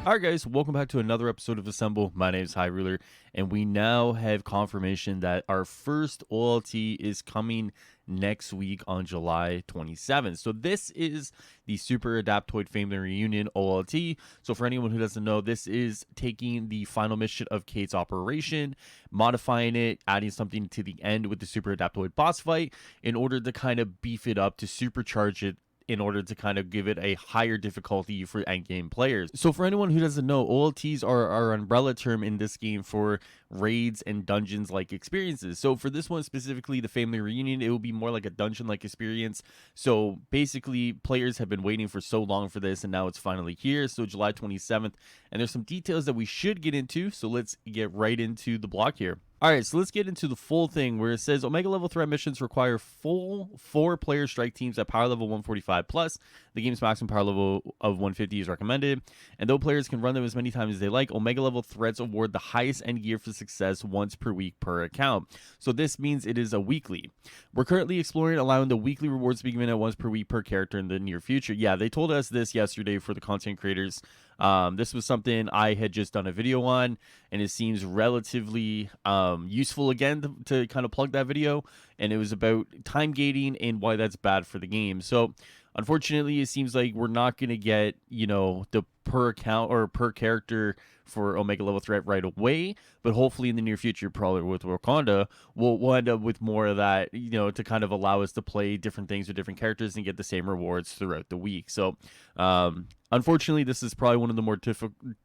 Alright guys, welcome back to another episode of Assemble. My name is High Ruler, and we now have confirmation that our first OLT is coming next week on July 27th. So this is the Super Adaptoid Family Reunion OLT. So for anyone who doesn't know, this is taking the final mission of Kate's operation, modifying it, adding something to the end with the Super Adaptoid boss fight in order to kind of beef it up, to supercharge it, in order to kind of give it a higher difficulty for endgame players. So for anyone who doesn't know, OLTs are our umbrella term in this game for raids and dungeons like experiences. So for this one specifically, the family reunion, it will be more like a dungeon like experience. So basically players have been waiting for so long for this, and now it's finally here. So July 27th, and there's some details that we should get into, so let's get right into the block here. Alright, so let's get into the full thing where it says Omega level threat missions require full 4-player strike teams at power level 145 plus. The game's maximum power level of 150 is recommended, and though players can run them as many times as they like, Omega level threats award the highest end gear for success once per week per account. So this means it is a weekly. We're currently exploring allowing the weekly rewards to be given at once per week per character in the near future. Yeah, they told us this yesterday for the content creators. This was something I had just done a video on, and it seems relatively useful again to kind of plug that video. And it was about time gating and why that's bad for the game. So unfortunately, it seems like we're not going to get, the per account or per character for Omega level threat right away, but hopefully in the near future, probably with Wakanda, we'll end up with more of that, to kind of allow us to play different things with different characters and get the same rewards throughout the week. So unfortunately, this is probably one of the more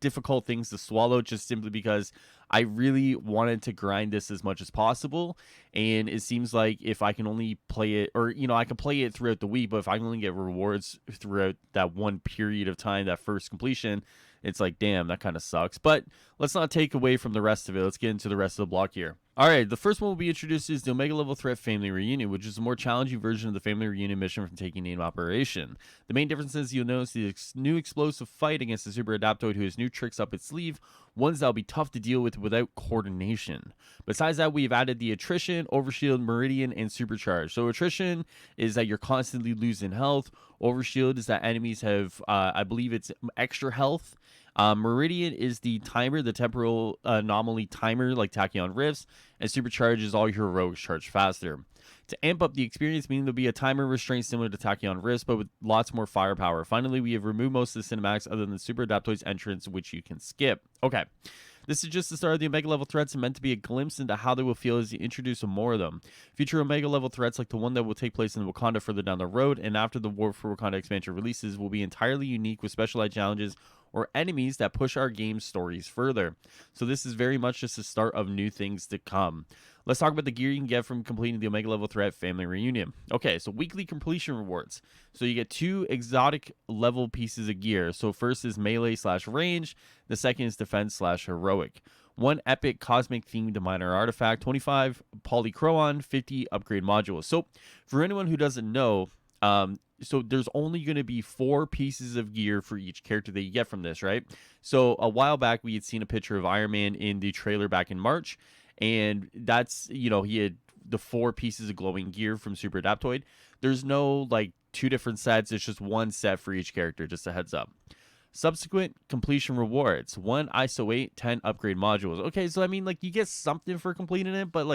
difficult things to swallow, just simply because I really wanted to grind this as much as possible. And it seems like if I can only play it, or, I can play it throughout the week, but if I can only get rewards throughout that one period of time, that first completion, it's like, damn, that kind of sucks. But let's not take away from the rest of it. Let's get into the rest of the block here. All right, the first one we'll be introduced is the Omega level threat family reunion, which is a more challenging version of the family reunion mission from taking name operation. The main difference is you'll notice the new explosive fight against the super adaptoid who has new tricks up its sleeve, ones that'll be tough to deal with without coordination. Besides that, we've added the attrition, overshield, meridian, and supercharge. So attrition is that you're constantly losing health. Overshield is that enemies have, I believe it's extra health. Meridian is the timer, the temporal anomaly timer, like Tachyon Rifts, and Supercharge is all your heroics charge faster. To amp up the experience, meaning there'll be a timer restraint similar to Tachyon Rifts, but with lots more firepower. Finally, we have removed most of the cinematics other than the Super Adaptoid's entrance, which you can skip. Okay. This is just the start of the Omega level threats and meant to be a glimpse into how they will feel as you introduce more of them. Future Omega level threats like the one that will take place in Wakanda further down the road and after the War for Wakanda expansion releases will be entirely unique with specialized challenges or enemies that push our game's stories further. So this is very much just the start of new things to come. Let's talk about the gear you can get from completing the Omega level threat family reunion. Okay, so weekly completion rewards. So you get 2 exotic level pieces of gear. So first is melee / range. The second is defense / heroic. 1 epic cosmic themed minor artifact, 25 polychron, 50 upgrade modules. So for anyone who doesn't know, so there's only going to be 4 pieces of gear for each character that you get from this, right? So a while back, we had seen a picture of Iron Man in the trailer back in March, and that's, he had the 4 pieces of glowing gear from Super Adaptoid. There's no, 2 different sets. It's just 1 set for each character, just a heads up. Subsequent completion rewards, 1 ISO 8, 10 upgrade modules. Okay, so I mean, you get something for completing it, but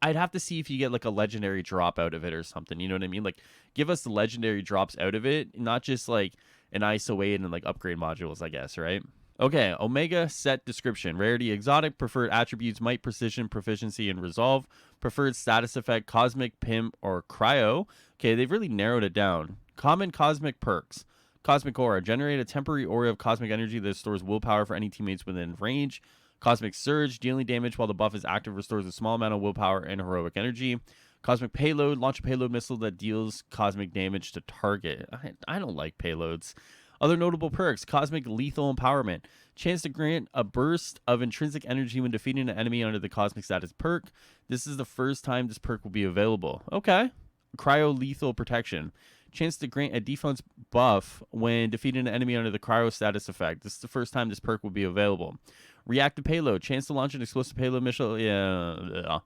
I'd have to see if you get a legendary drop out of it or something. You know what I mean? Give us the legendary drops out of it, not just an ISO 8 and upgrade modules, I guess, right? Okay, Omega set description. Rarity exotic, preferred attributes might, precision, proficiency, and resolve. Preferred status effect, cosmic, pimp, or cryo. Okay, they've really narrowed it down. Common cosmic perks. Cosmic aura. Generate a temporary aura of cosmic energy that stores willpower for any teammates within range. Cosmic Surge, dealing damage while the buff is active, restores a small amount of willpower and heroic energy. Cosmic Payload, launch a payload missile that deals cosmic damage to target. I don't like payloads. Other notable perks, Cosmic Lethal Empowerment. Chance to grant a burst of intrinsic energy when defeating an enemy under the Cosmic Status perk. This is the first time this perk will be available. Okay. Cryo Lethal Protection. Chance to grant a defense buff when defeating an enemy under the cryo status effect. This is the first time this perk will be available. Reactive payload. Chance to launch an explosive payload missile. Yeah.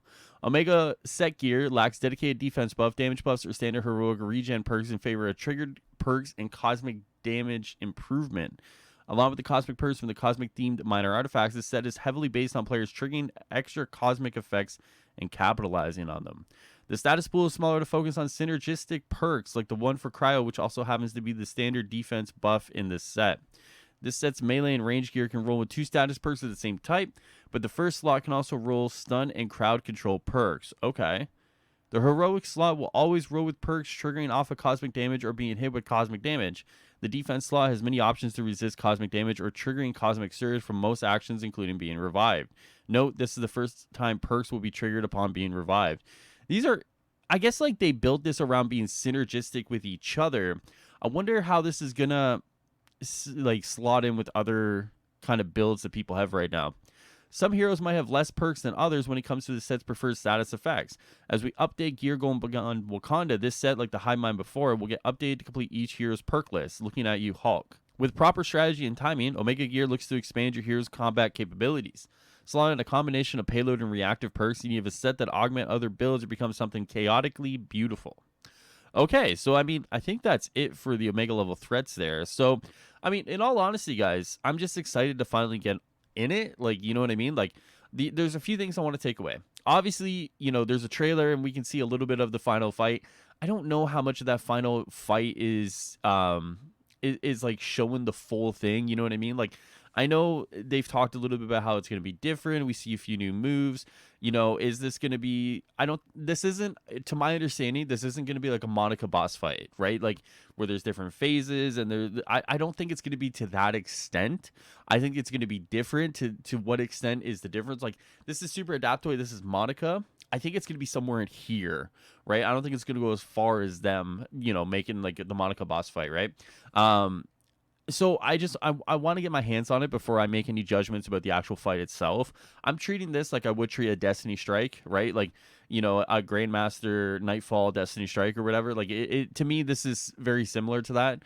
Omega set gear lacks dedicated defense buff, damage buffs, or standard heroic regen perks in favor of triggered perks and cosmic damage improvement. Along with the cosmic perks from the cosmic themed minor artifacts, this set is heavily based on players triggering extra cosmic effects and capitalizing on them. The status pool is smaller to focus on synergistic perks like the one for Cryo, which also happens to be the standard defense buff in this set. This set's melee and range gear can roll with 2 status perks of the same type, but the first slot can also roll stun and crowd control perks. Okay. The heroic slot will always roll with perks triggering off of cosmic damage or being hit with cosmic damage. The defense slot has many options to resist cosmic damage or triggering cosmic surge from most actions, including being revived. Note, this is the first time perks will be triggered upon being revived. These are, I guess, like they built this around being synergistic with each other. I wonder how this is gonna like slot in with other kind of builds that people have right now. Some heroes might have less perks than others when it comes to the set's preferred status effects. As we update gear going beyond Wakanda, this set, like the Hive Mind before, will get updated to complete each hero's perk list. Looking at you, Hulk. With proper strategy and timing, Omega Gear looks to expand your hero's combat capabilities. Slotting a combination of payload and reactive perks, you have a set that augment other builds or become something chaotically beautiful. Okay, so I mean, I think that's it for the Omega level threats there. So, I mean, in all honesty, guys, I'm just excited to finally get in it. Like, you know what I mean? Like, there's a few things I want to take away. Obviously, you know, there's a trailer and we can see a little bit of the final fight. I don't know how much of that final fight is like showing the full thing. You know what I mean? Like, I know they've talked a little bit about how it's going to be different. We see a few new moves. You know, is this going to be, this isn't, to my understanding, this isn't going to be like a Monica boss fight, right? Like where there's different phases and I don't think it's going to be to that extent. I think it's going to be different. To what extent is the difference? Like this is Super Adaptoid. This is Monica. I think it's going to be somewhere in here, right? I don't think it's going to go as far as them, you know, making like the Monica boss fight, right? So I want to get my hands on it before I make any judgments about the actual fight itself. I'm treating this like I would treat a Destiny Strike, right? Like, you know, a Grandmaster Nightfall Destiny Strike or whatever. Like to me, this is very similar to that.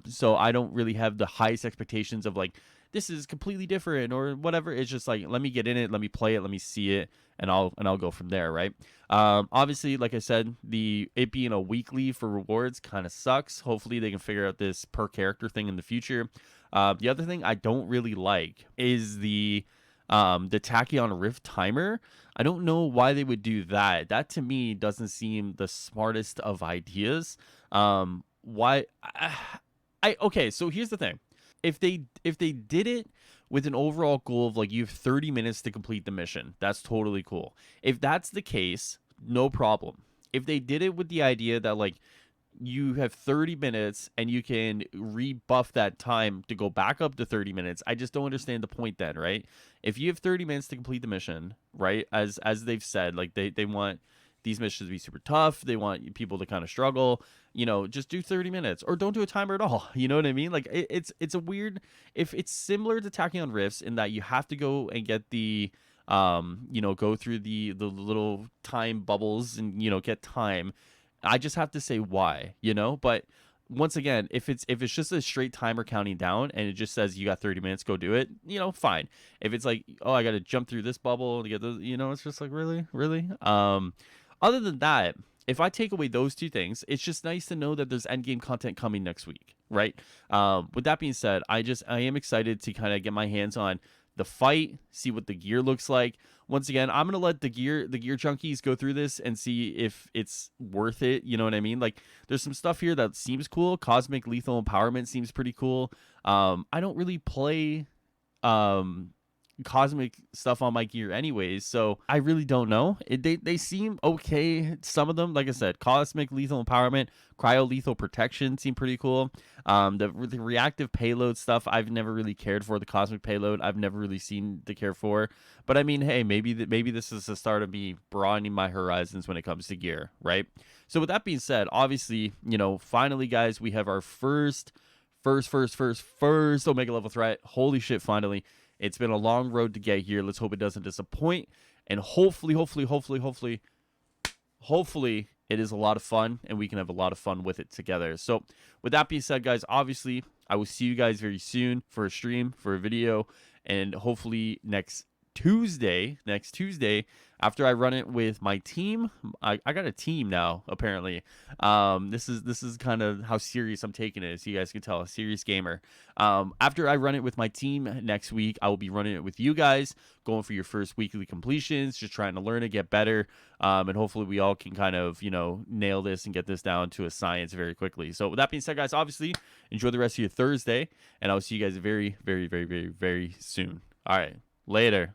So I don't really have the highest expectations of like, this is completely different or whatever. It's just like, let me get in it, let me play it, let me see it, and I'll go from there, right? Obviously, like I said, it being a weekly for rewards kind of sucks. Hopefully they can figure out this per character thing in the future. The other thing I don't really like is the Tachyon Rift timer. I don't know why they would do that. That to me doesn't seem the smartest of ideas. Why okay, so here's the thing. If they did it with an overall goal of like you have 30 minutes to complete the mission, that's totally cool. If that's the case, no problem. If they did it with the idea that like you have 30 minutes and you can rebuff that time to go back up to 30 minutes, I just don't understand the point then, right? If you have 30 minutes to complete the mission, right, as they've said, like they want these missions to be super tough, they want people to kind of struggle, you know, just do 30 minutes or don't do a timer at all. You know what I mean? Like it's a weird, if it's similar to Tachyon Rifts in that you have to go and get the you know, go through the little time bubbles and, you know, get time. I just have to say why, you know. But once again, if it's just a straight timer counting down and it just says you got 30 minutes, go do it, you know, fine. If it's like, oh, I got to jump through this bubble to get the, you know, it's just like, really. Other than that, if I take away those two things, it's just nice to know that there's endgame content coming next week, right? With that being said, I am excited to kind of get my hands on the fight, see what the gear looks like. Once again, I'm gonna let the gear junkies go through this and see if it's worth it. You know what I mean? Like, there's some stuff here that seems cool. Cosmic Lethal Empowerment seems pretty cool. I don't really play cosmic stuff on my gear anyways, so I really don't know. They seem okay, some of them. Like I said, Cosmic Lethal Empowerment, Cryo Lethal Protection seem pretty cool. The reactive payload stuff I've never really cared for. The cosmic payload I've never really seen to care for, but I mean, hey, maybe this is the start of me broadening my horizons when it comes to gear, right? So with that being said, obviously, you know, finally guys, we have our first Omega level threat. Holy shit, finally. It's been a long road to get here. Let's hope it doesn't disappoint. And hopefully, it is a lot of fun and we can have a lot of fun with it together. So with that being said, guys, obviously, I will see you guys very soon for a stream, for a video, and hopefully next Tuesday, next Tuesday, after I run it with my team. I got a team now, apparently. This is kind of how serious I'm taking it, as you guys can tell, a serious gamer. After I run it with my team next week, I will be running it with you guys, going for your first weekly completions, just trying to learn it, get better, and hopefully we all can kind of, nail this and get this down to a science very quickly. So with that being said, guys, obviously enjoy the rest of your Thursday, and I'll see you guys very, very, very, very, very soon. All right, later.